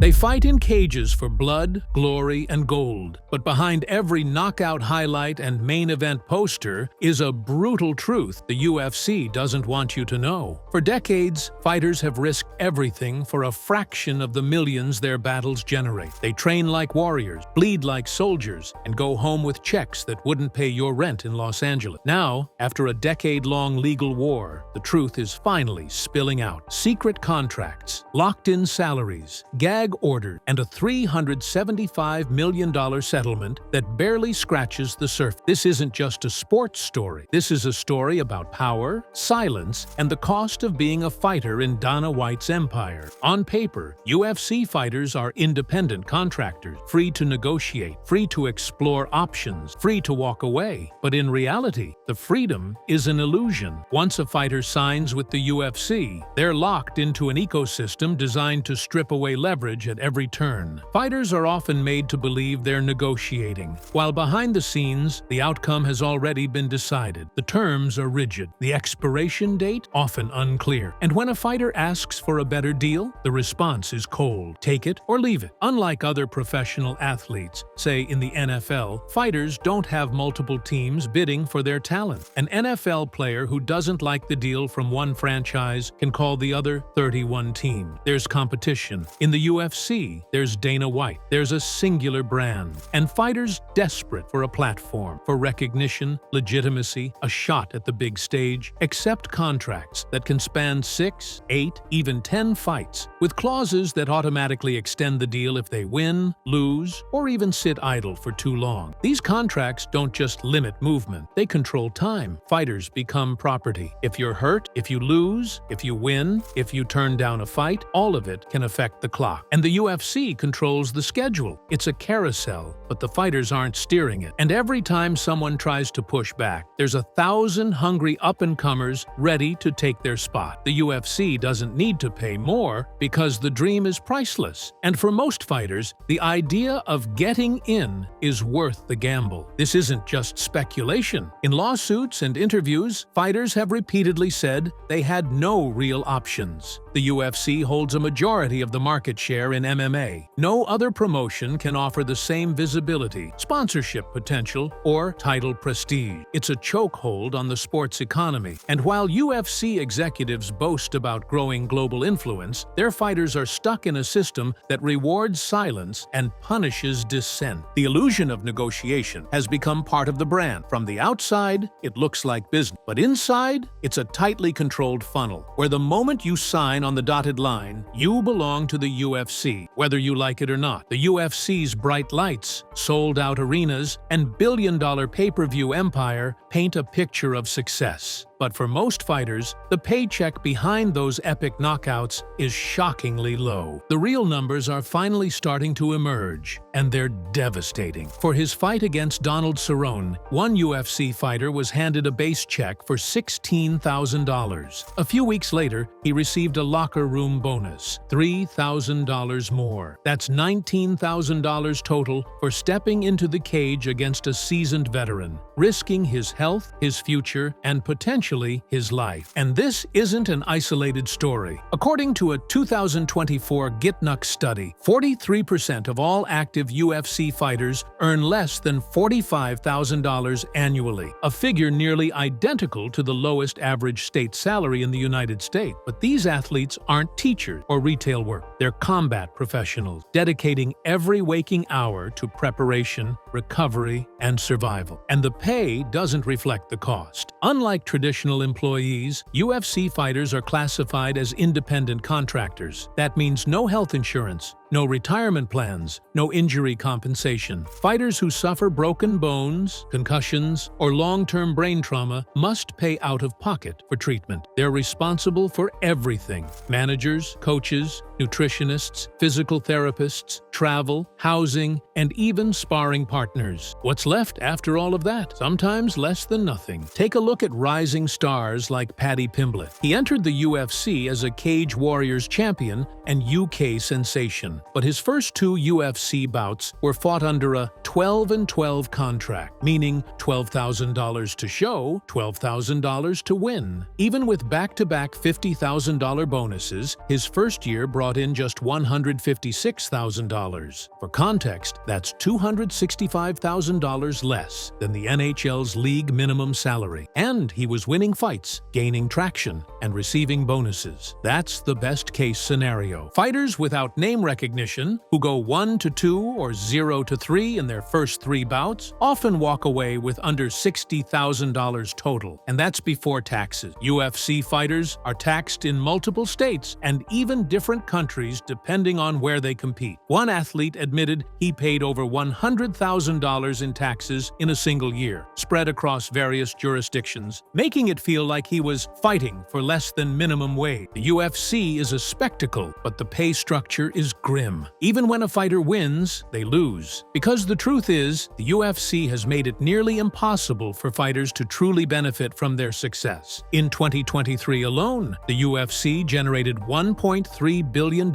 They fight in cages for blood, glory, and gold. But behind every knockout highlight and main event poster is a brutal truth the UFC doesn't want you to know. For decades, fighters have risked everything for a fraction of the millions their battles generate. They train like warriors, bleed like soldiers, and go home with checks that wouldn't pay your rent in Los Angeles. Now, after a decade-long legal war, the truth is finally spilling out. Secret contracts, locked-in salaries, gag orders, and a $375 million settlement that barely scratches the surface. This isn't just a sports story. This is a story about power, silence, and the cost of being a fighter in Dana White's empire. On paper, UFC fighters are independent contractors, free to negotiate, free to explore options, free to walk away. But in reality, the freedom is an illusion. Once a fighter signs with the UFC, they're locked into an ecosystem designed to strip away leverage at every turn. Fighters are often made to believe they're negotiating, while behind the scenes, the outcome has already been decided. The terms are rigid, the expiration date often unclear, and when a fighter asks for a better deal, the response is cold. Take it or leave it. Unlike other professional athletes, say in the NFL, fighters don't have multiple teams bidding for their talent. An NFL player who doesn't like the deal from one franchise can call the other 31 teams. There's competition. In the UFC, there's Dana White. There's a singular brand. And fighters desperate for a platform, for recognition, legitimacy, a shot at the big stage, accept contracts that can span 6, 8, even 10 fights, with clauses that automatically extend the deal if they win, lose, or even sit idle for too long. These contracts don't just limit movement, they control time. Fighters become property. If you're hurt, if you lose, if you win, if you turn down a fight, all of it can affect the clock. And the UFC controls the schedule. It's a carousel, but the fighters aren't steering it. And every time someone tries to push back, there's 1,000 hungry up-and-comers ready to take their spot. The UFC doesn't need to pay more because the dream is priceless. And for most fighters, the idea of getting in is worth the gamble. This isn't just speculation. In lawsuits and interviews, fighters have repeatedly said they had no real options. The UFC holds a majority of the market share in MMA. No other promotion can offer the same visibility, sponsorship potential, or title prestige. It's a chokehold on the sports economy. And while UFC executives boast about growing global influence, their fighters are stuck in a system that rewards silence and punishes dissent. The illusion of negotiation has become part of the brand. From the outside, it looks like business. But inside, it's a tightly controlled funnel, where the moment you sign on the dotted line, you belong to the UFC, whether you like it or not. The UFC's bright lights, sold-out arenas, and billion-dollar pay-per-view empire paint a picture of success. But for most fighters, the paycheck behind those epic knockouts is shockingly low. The real numbers are finally starting to emerge, and they're devastating. For his fight against Donald Cerrone, one UFC fighter was handed a base check for $16,000. A few weeks later, he received a locker room bonus, $3,000 more. That's $19,000 total for stepping into the cage against a seasoned veteran, risking his health, his future, and potentially his life. And this isn't an isolated story. According to a 2024 Gitnuck study, 43% of all active UFC fighters earn less than $45,000 annually, a figure nearly identical to the lowest average state salary in the United States. But these athletes aren't teachers or retail work. They're combat professionals, dedicating every waking hour to preparation, recovery, and survival. And the pay doesn't reflect the cost. Unlike traditional employees, UFC fighters are classified as independent contractors. That means no health insurance, no retirement plans, no injury compensation. Fighters who suffer broken bones, concussions, or long-term brain trauma must pay out of pocket for treatment. They're responsible for everything: managers, coaches, nutritionists, physical therapists, travel, housing, and even sparring partners. What's left after all of that? Sometimes less than nothing. Take a look at rising stars like Paddy Pimblett. He entered the UFC as a Cage Warriors champion and UK sensation. but his first 2 UFC bouts were fought under a 12-and-12 contract, meaning $12,000 to show, $12,000 to win. Even with back-to-back $50,000 bonuses, his first year brought in just $156,000. For context, that's $265,000 less than the NHL's league minimum salary. And he was winning fights, gaining traction, and receiving bonuses. That's the best-case scenario. Fighters without name recognition, who go 1-2 or 0-3 in their first 3 bouts, often walk away with under $60,000 total, and that's before taxes. UFC fighters are taxed in multiple states and even different countries depending on where they compete. One athlete admitted he paid over $100,000 in taxes in a single year, spread across various jurisdictions, making it feel like he was fighting for less than minimum wage. The UFC is a spectacle, but the pay structure is grim. Even when a fighter wins, they lose. Because the truth is, the UFC has made it nearly impossible for fighters to truly benefit from their success. In 2023 alone, the UFC generated $1.3 billion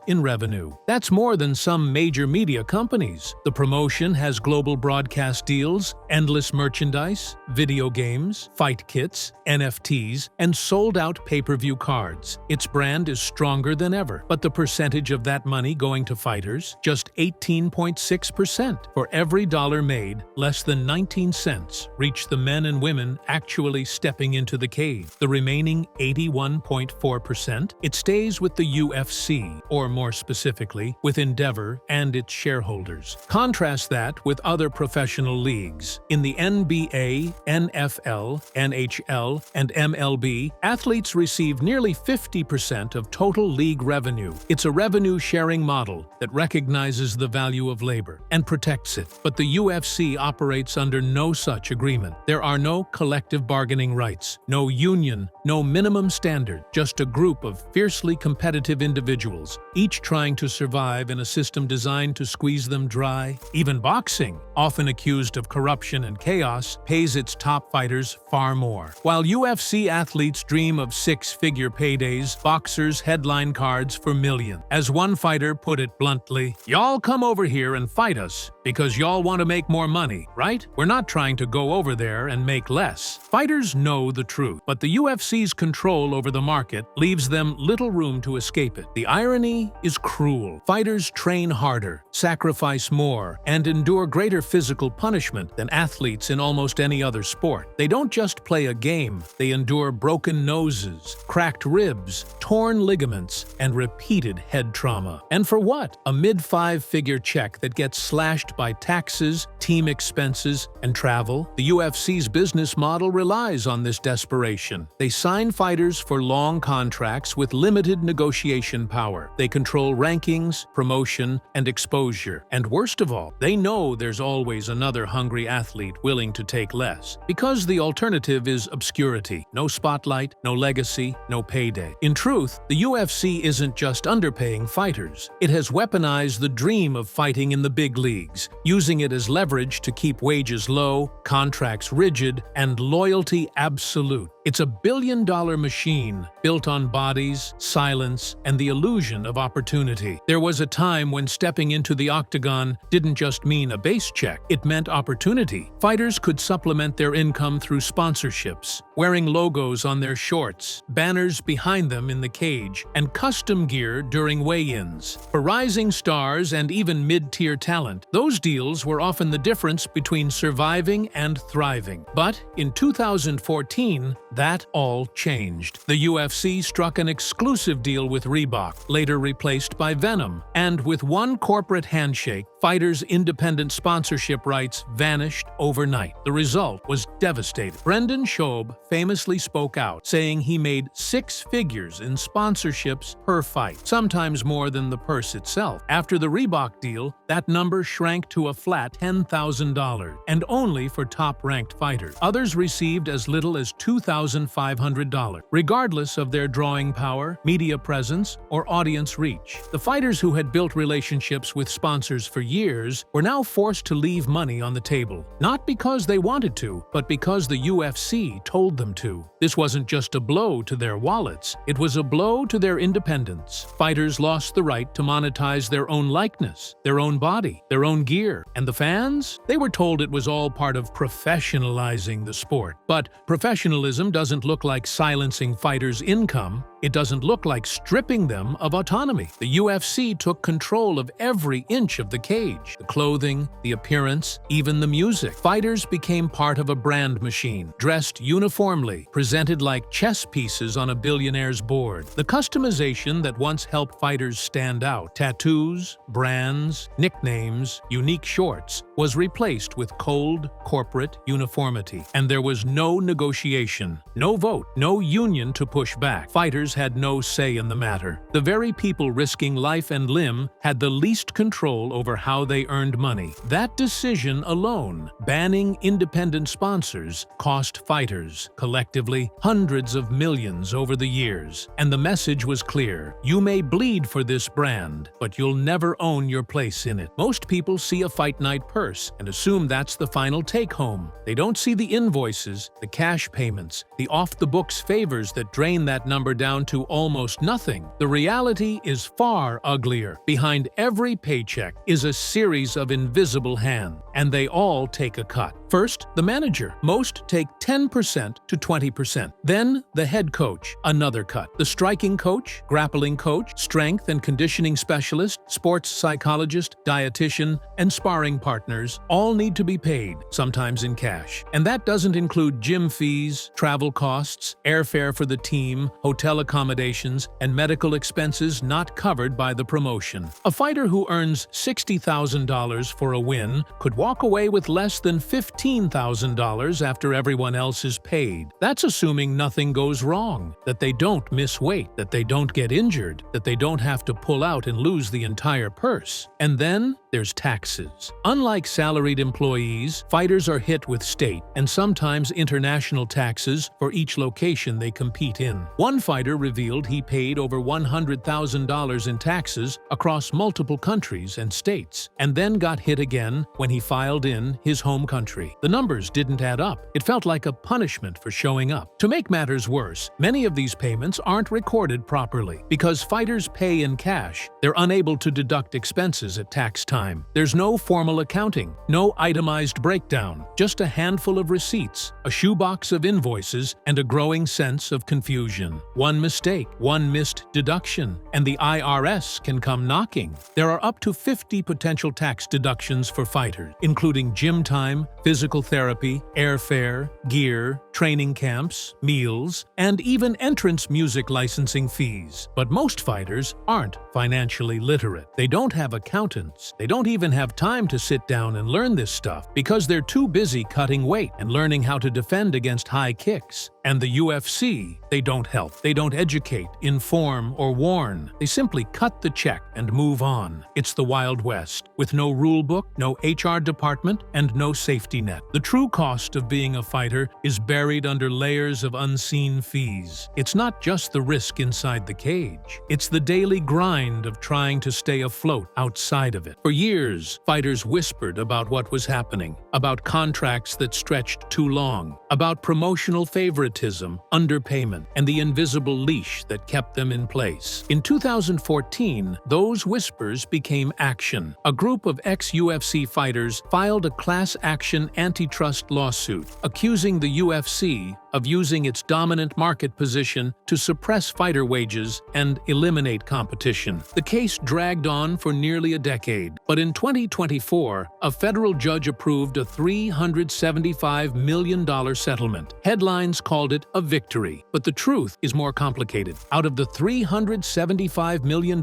in revenue. That's more than some major media companies. The promotion has global broadcast deals, endless merchandise, video games, fight kits, NFTs, and sold-out pay-per-view cards. Its brand is stronger than ever, but the percentage of that money going to fighters? Just 18.6%. For every dollar made, less than 19 cents reach the men and women actually stepping into the cage. The remaining 81.4%, it stays with the UFC, or more specifically, with Endeavor and its shareholders. Contrast that with other professional leagues. In the NBA, NFL, NHL, and MLB, athletes receive nearly 50% of total league revenue. It's a revenue-sharing model that recognizes the value of labor and protects it. But the UFC operates under no such agreement. There are no collective bargaining rights, no union, no minimum standard, just a group of fiercely competitive individuals, each trying to survive in a system designed to squeeze them dry. Even boxing, often accused of corruption and chaos, pays its top fighters far more. While UFC athletes dream of 6-figure paydays, boxers headline cards for millions. As one fighter put it bluntly, "Y'all come over here and fight us because y'all want to make more money, right? We're not trying to go over there and make less." Fighters know the truth, but the UFC's control over the market leaves them little room to escape it. The irony is cruel. Fighters train harder, sacrifice more, and endure greater physical punishment than athletes in almost any other sport. They don't just play a game, they endure broken noses, cracked ribs, torn ligaments, and repeated head trauma. And for what? A mid-5-figure check that gets slashed by taxes, team expenses, and travel? The UFC's business model relies on this desperation. They sign fighters for long contracts with limited negotiation power. They control rankings, promotion, and exposure. And worst of all, they know there's always another hungry athlete willing to take less. Because the alternative is obscurity. No spotlight, no legacy, no payday. In truth, the UFC isn't just underpaying fighters. It has weaponized the dream of fighting in the big leagues, using it as leverage to keep wages low, contracts rigid, and loyalty absolute. It's a billion-dollar machine built on bodies, silence, and the illusion of opportunity. There was a time when stepping into the octagon didn't just mean a base check, it meant opportunity. Fighters could supplement their income through sponsorships, wearing logos on their shorts, banners behind them in the cage, and custom gear during weigh-ins. For rising stars and even mid-tier talent, those deals were often the difference between surviving and thriving. But in 2014, that all changed. The UFC struck an exclusive deal with Reebok, later replaced by Venom, and with one corporate handshake, fighters' independent sponsorship rights vanished overnight. The result was devastating. Brendan Schaub famously spoke out, saying he made 6 figures in sponsorships per fight, sometimes more than the purse itself. After the Reebok deal, that number shrank to a flat $10,000, and only for top-ranked fighters. Others received as little as $2,500, regardless of their drawing power, media presence, or audience reach. The fighters who had built relationships with sponsors for years, were now forced to leave money on the table. Not because they wanted to, but because the UFC told them to. This wasn't just a blow to their wallets, it was a blow to their independence. Fighters lost the right to monetize their own likeness, their own body, their own gear. And the fans? They were told it was all part of professionalizing the sport. But professionalism doesn't look like silencing fighters' income. It doesn't look like stripping them of autonomy. The UFC took control of every inch of the cage, the clothing, the appearance, even the music. Fighters became part of a brand machine, dressed uniformly, presented like chess pieces on a billionaire's board. The customization that once helped fighters stand out, tattoos, brands, nicknames, unique shorts, was replaced with cold, corporate uniformity. And there was no negotiation, no vote, no union to push back. Fighters had no say in the matter. The very people risking life and limb had the least control over how they earned money. That decision alone, banning independent sponsors, cost fighters, collectively, hundreds of millions over the years. And the message was clear: you may bleed for this brand, but you'll never own your place in it. Most people see a fight night purse and assume that's the final take-home. They don't see the invoices, the cash payments, the off-the-books favors that drain that number down to almost nothing. The reality is far uglier. Behind every paycheck is a series of invisible hands, and they all take a cut. First, the manager. Most take 10% to 20%. Then, the head coach, another cut. The striking coach, grappling coach, strength and conditioning specialist, sports psychologist, dietitian, and sparring partners all need to be paid, sometimes in cash. And that doesn't include gym fees, travel costs, airfare for the team, hotel accommodations, and medical expenses not covered by the promotion. A fighter who earns $60,000 for a win could walk away with less than $15,000 after everyone else is paid. That's assuming nothing goes wrong, that they don't miss weight, that they don't get injured, that they don't have to pull out and lose the entire purse. And then there's taxes. Unlike salaried employees, fighters are hit with state and sometimes international taxes for each location they compete in. One fighter revealed he paid over $100,000 in taxes across multiple countries and states, and then got hit again when he filed in his home country. The numbers didn't add up. It felt like a punishment for showing up. To make matters worse, many of these payments aren't recorded properly. Because fighters pay in cash, they're unable to deduct expenses at tax time. There's no formal accounting, no itemized breakdown, just a handful of receipts, a shoebox of invoices, and a growing sense of confusion. One mistake, one missed deduction, and the IRS can come knocking. There are up to 50 potential tax deductions for fighters, including gym time, physical therapy, airfare, gear, training camps, meals, and even entrance music licensing fees. But most fighters aren't financially literate. They don't have accountants. They don't even have time to sit down and learn this stuff because they're too busy cutting weight and learning how to defend against high kicks. And the UFC, they don't help. They don't educate, inform, or warn. They simply cut the check and move on. It's the Wild West, with no rule book, no HR department, and no safety net. The true cost of being a fighter is buried under layers of unseen fees. It's not just the risk inside the cage. It's the daily grind of trying to stay afloat outside of it. For years, fighters whispered about what was happening, about contracts that stretched too long, about promotional favoritism, underpayment, and the invisible leash that kept them in place. In 2014, those whispers became action. A group of ex-UFC fighters filed a class action antitrust lawsuit, accusing the UFC of using its dominant market position to suppress fighter wages and eliminate competition. The case dragged on for nearly a decade, but in 2024, a federal judge approved a $375 million settlement. Headlines called it a victory, but the truth is more complicated. Out of the $375 million,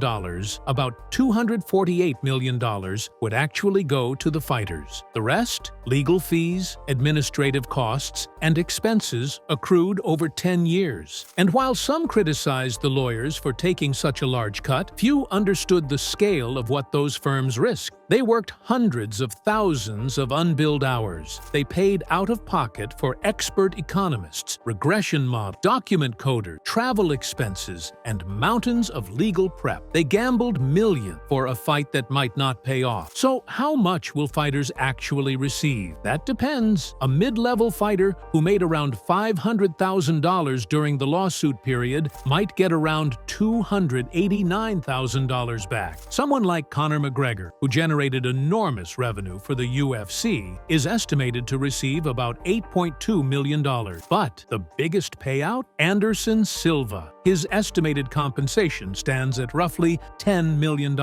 about $248 million would actually go to the fighters. The rest? Legal fees, administrative costs, and expenses accrued over 10 years. And while some criticized the lawyers for taking such a large cut, few understood the scale of what those firms risked. They worked hundreds of thousands of unbilled hours. They paid out of pocket for expert economists, regression model, document coder, travel expenses, and mountains of legal prep. They gambled millions for a fight that might not pay off. So how much will fighters actually receive? That depends. A mid-level fighter who made around $500,000 during the lawsuit period might get around $289,000 back. Someone like Conor McGregor, who generated enormous revenue for the UFC, is estimated to receive about $8.2 million. But the biggest payout? Anderson Silva. His estimated compensation stands at roughly $10 million.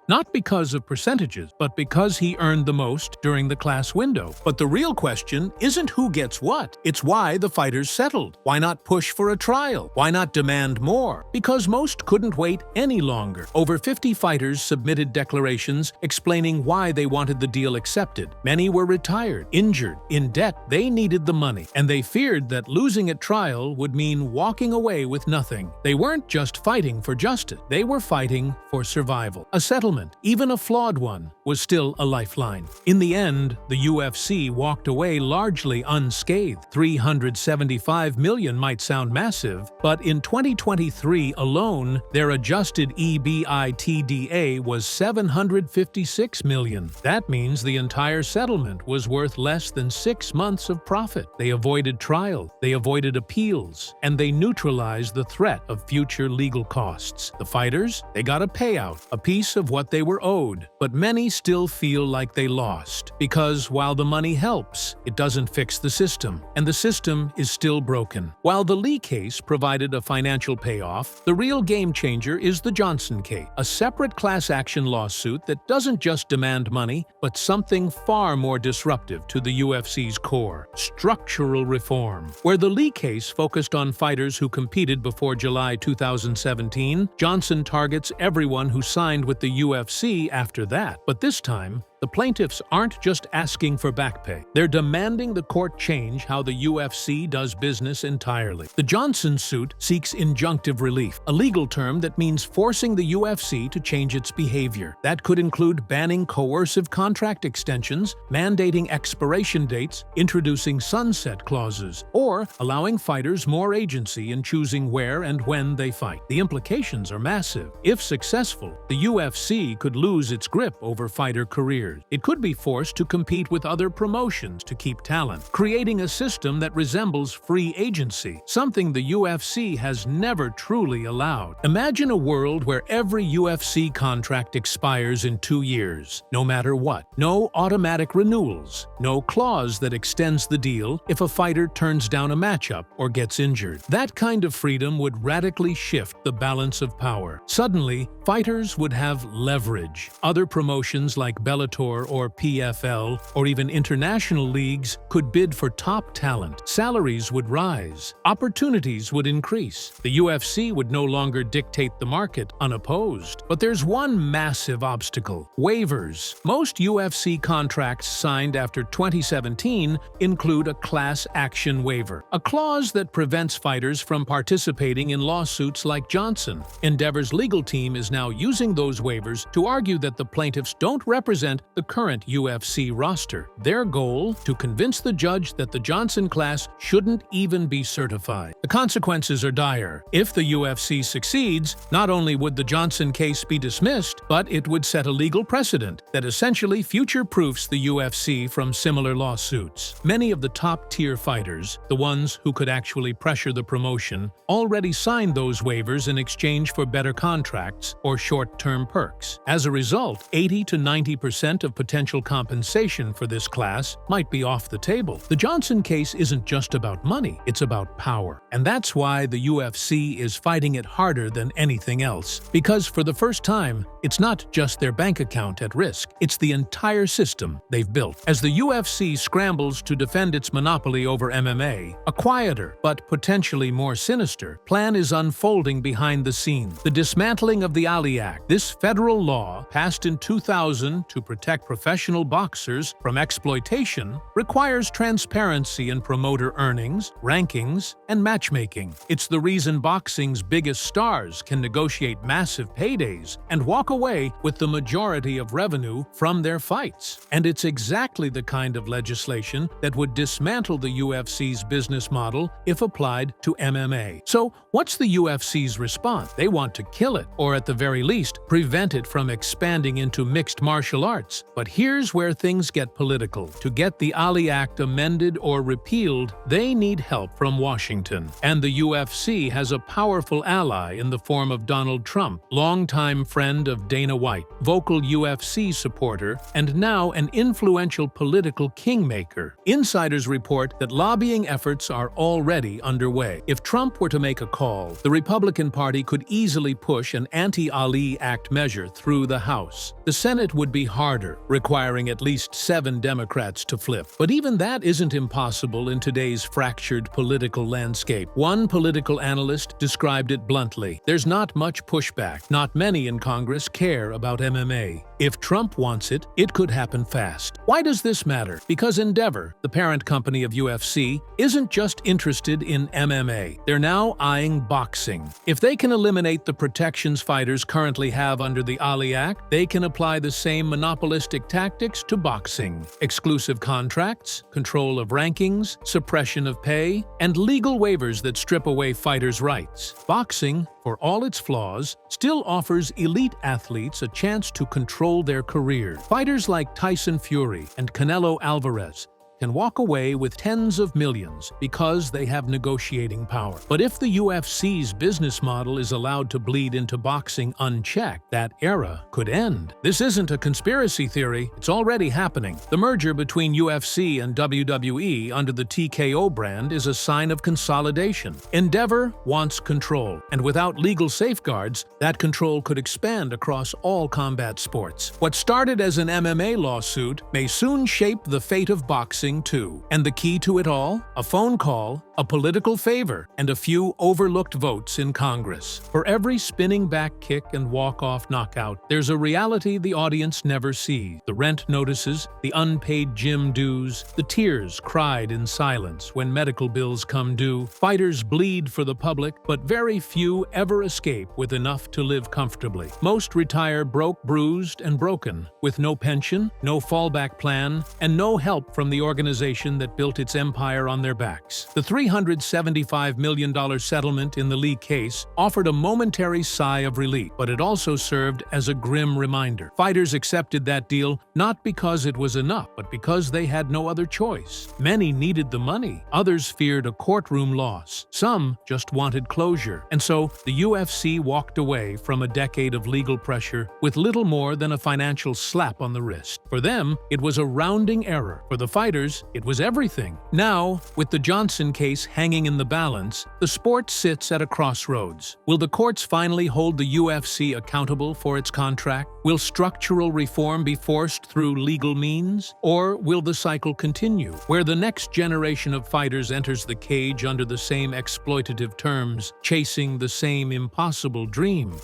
Not because of percentages, but because he earned the most during the class window. But the real question isn't who gets what. It's why the fighters settled. Why not push for a trial? Why not demand more? Because most couldn't wait any longer. Over 50 fighters submitted declarations explaining why they wanted the deal accepted. Many were retired, injured, in debt. They needed the money, and they feared that losing at trial would mean walking away with nothing. They weren't just fighting for justice. They were fighting for survival. A settlement, even a flawed one, was still a lifeline. In the end, the UFC walked away largely unscathed. $375 million might sound massive, but in 2023 alone, their adjusted EBITDA was $756 million. That means the entire settlement was worth less than 6 months of profit. They avoided trial, they avoided appeals, and they neutralized the threat of future legal costs. The fighters, they got a payout, a piece of what they were owed, but many still feel like they lost. Because while the money helps, it doesn't fix the system, and the system is still broken. While the Lee case provided a financial payoff, the real game changer is the Johnson case, a separate class action lawsuit that doesn't just demand money, but something far more disruptive to the UFC's core: structural reform. Where the Lee case focused on fighters who competed before July 2017, Johnson targets everyone who signed with the UFC after that. But this time, the plaintiffs aren't just asking for back pay. They're demanding the court change how the UFC does business entirely. The Johnson suit seeks injunctive relief, a legal term that means forcing the UFC to change its behavior. That could include banning coercive contract extensions, mandating expiration dates, introducing sunset clauses, or allowing fighters more agency in choosing where and when they fight. The implications are massive. If successful, the UFC could lose its grip over fighter careers. It could be forced to compete with other promotions to keep talent, creating a system that resembles free agency, something the UFC has never truly allowed. Imagine a world where every UFC contract expires in 2 years, no matter what. No automatic renewals, no clause that extends the deal if a fighter turns down a matchup or gets injured. That kind of freedom would radically shift the balance of power. Suddenly, fighters would have leverage. Other promotions like Bellator or PFL, or even international leagues, could bid for top talent. Salaries would rise. Opportunities would increase. The UFC would no longer dictate the market unopposed. But there's one massive obstacle: waivers. Most UFC contracts signed after 2017 include a class action waiver, a clause that prevents fighters from participating in lawsuits like Johnson. Endeavor's legal team is now using those waivers to argue that the plaintiffs don't represent the current UFC roster. Their goal? To convince the judge that the Johnson class shouldn't even be certified. The consequences are dire. If the UFC succeeds, not only would the Johnson case be dismissed, but it would set a legal precedent that essentially future-proofs the UFC from similar lawsuits. Many of the top-tier fighters, the ones who could actually pressure the promotion, already signed those waivers in exchange for better contracts or short-term perks. As a result, 80 to 90% of potential compensation for this class might be off the table. The Johnson case isn't just about money, it's about power. And that's why the UFC is fighting it harder than anything else. Because for the first time, it's not just their bank account at risk, it's the entire system they've built. As the UFC scrambles to defend its monopoly over MMA, a quieter but potentially more sinister plan is unfolding behind the scenes. The dismantling of the Ali Act, this federal law passed in 2000 to protect protect professional boxers from exploitation requires transparency in promoter earnings, rankings, and matchmaking. It's the reason boxing's biggest stars can negotiate massive paydays and walk away with the majority of revenue from their fights. And it's exactly the kind of legislation that would dismantle the UFC's business model if applied to MMA. So, what's the UFC's response? They want to kill it, or at the very least, prevent it from expanding into mixed martial arts. But here's where things get political. To get the Ali Act amended or repealed, they need help from Washington. And the UFC has a powerful ally in the form of Donald Trump, longtime friend of Dana White, vocal UFC supporter, and now an influential political kingmaker. Insiders report that lobbying efforts are already underway. If Trump were to make a call, the Republican Party could easily push an anti-Ali Act measure through the House. The Senate would be harder, requiring at least 7 Democrats to flip. But even that isn't impossible in today's fractured political landscape. One political analyst described it bluntly: there's not much pushback. Not many in Congress care about MMA. If Trump wants it, it could happen fast. Why does this matter? Because Endeavor, the parent company of UFC, isn't just interested in MMA. They're now eyeing boxing. If they can eliminate the protections fighters currently have under the Ali Act, they can apply the same monopolistic tactics to boxing. Exclusive contracts, control of rankings, suppression of pay, and legal waivers that strip away fighters' rights. Boxing, for all its flaws, still offers elite athletes a chance to control their career. Fighters like Tyson Fury and Canelo Alvarez can walk away with tens of millions because they have negotiating power. But if the UFC's business model is allowed to bleed into boxing unchecked, that era could end. This isn't a conspiracy theory, it's already happening. The merger between UFC and WWE under the TKO brand is a sign of consolidation. Endeavor wants control, and without legal safeguards, that control could expand across all combat sports. What started as an MMA lawsuit may soon shape the fate of boxing too. And the key to it all? A phone call, a political favor, and a few overlooked votes in Congress. For every spinning back kick and walk-off knockout, there's a reality the audience never sees. The rent notices, the unpaid gym dues, the tears cried in silence when medical bills come due. Fighters bleed for the public, but very few ever escape with enough to live comfortably. Most retire broke, bruised, and broken, with no pension, no fallback plan, and no help from the organization that built its empire on their backs. The $375 million settlement in the Lee case offered a momentary sigh of relief, but it also served as a grim reminder. Fighters accepted that deal not because it was enough, but because they had no other choice. Many needed the money, others feared a courtroom loss, some just wanted closure. And so the UFC walked away from a decade of legal pressure with little more than a financial slap on the wrist. For them, it was a rounding error. For the fighters, it was everything. Now, with the Johnson case hanging in the balance, the sport sits at a crossroads. Will the courts finally hold the UFC accountable for its contract? Will structural reform be forced through legal means? Or will the cycle continue, where the next generation of fighters enters the cage under the same exploitative terms, chasing the same impossible dream?